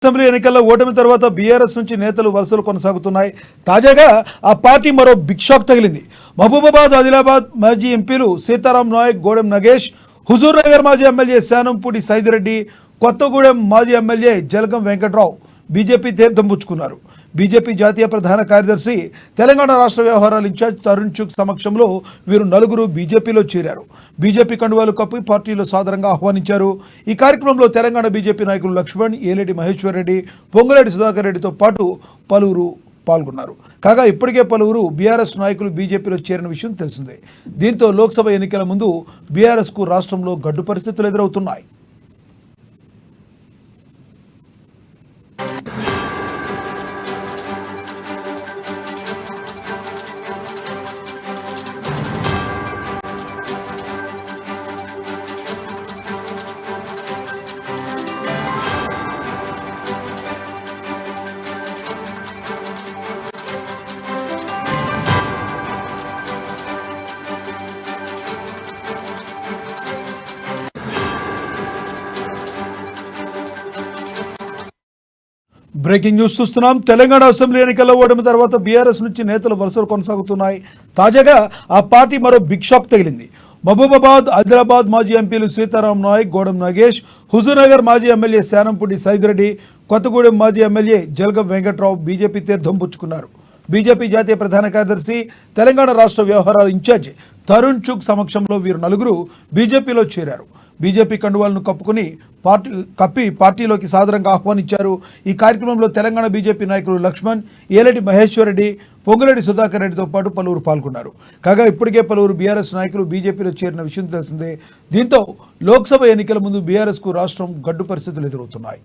Assembly ఎన్నికల్లో ఓటమి తర్వాత బీఆర్ఎస్ నుంచి నేతలు వరుసలు కొనసాగుతున్నాయి. తాజాగా ఆ పార్టీ మరో బిగ్ షాక్ తగిలింది. మహబూబాబాద్, ఆదిలాబాద్ మాజీ ఎంపీలు సీతారాం నాయక్, గోడెం నగేష్, హుజూర్ నగర్ మాజీ ఎమ్మెల్యే శానంపూడి సైదిరెడ్డి, కొత్తగూడెం మాజీ ఎమ్మెల్యే జలగం వెంకట్రావు బీజేపీ తీర్థం పుచ్చుకున్నారు. బీజేపీ జాతీయ ప్రధాన కార్యదర్శి, తెలంగాణ రాష్ట్ర వ్యవహారాల ఇన్ఛార్జ్ తరుణ్ చుగ్ సమక్షంలో వీరు నలుగురు బీజేపీలో చేరారు. బీజేపీ కండువాలు కప్పి పార్టీలో సాదరంగా ఆహ్వానించారు. ఈ కార్యక్రమంలో తెలంగాణ బీజేపీ నాయకులు లక్ష్మణ్, ఏలేటి మహేశ్వర్ రెడ్డి, పొంగులేటి సుధాకర్ రెడ్డితో పాటు పలువురు పాల్గొన్నారు. కాగా ఇప్పటికే పలువురు బీఆర్ఎస్ నాయకులు బీజేపీలో చేరిన విషయం తెలిసిందే. దీంతో లోక్సభ ఎన్నికల ముందు బీఆర్ఎస్కు రాష్ట్రంలో గడ్డు పరిస్థితులు ఎదురవుతున్నాయి. బ్రేకింగ్ న్యూస్ చూస్తున్నాం. తెలంగాణ అసెంబ్లీ ఎన్నికల్లో ఓటమి తర్వాత బీఆర్ఎస్ నుంచి నేతలు వరుసలు కొనసాగుతున్నాయి. తాజాగా ఆ పార్టీ మరో బిగ్ షాక్ తగిలింది. మహబూబాబాద్, ఆదిలాబాద్ మాజీ ఎంపీలు సీతారాం నాయక్, గోడెం నగేష్, హుజూర్నగర్ మాజీ ఎమ్మెల్యే శానంపూడి సైదిరెడ్డి, కొత్తగూడెం మాజీ ఎమ్మెల్యే జలగం వెంకట్రావు బీజేపీ తీర్థం పుచ్చుకున్నారు. బీజేపీ జాతీయ ప్రధాన కార్యదర్శి, తెలంగాణ రాష్ట్ర వ్యవహారాల ఇన్ఛార్జ్ తరుణ్ చుగ్ సమక్షంలో వీరు నలుగురు బీజేపీలో చేరారు. బీజేపీ కండువాలను కప్పి పార్టీలోకి సాదరంగా ఆహ్వానించారు. ఈ కార్యక్రమంలో తెలంగాణ బీజేపీ నాయకులు లక్ష్మణ్, ఏలేటి మహేశ్వర్ రెడ్డి, పొంగులేటి సుధాకర్ రెడ్డితో పాటు పలువురు పాల్గొన్నారు. కాగా ఇప్పటికే పలువురు బీఆర్ఎస్ నాయకులు బీజేపీలో చేరిన విషయం తెలిసిందే. దీంతో లోక్సభ ఎన్నికల ముందు బీఆర్ఎస్కు రాష్ట్రం గడ్డు పరిస్థితులు ఎదురవుతున్నాయి.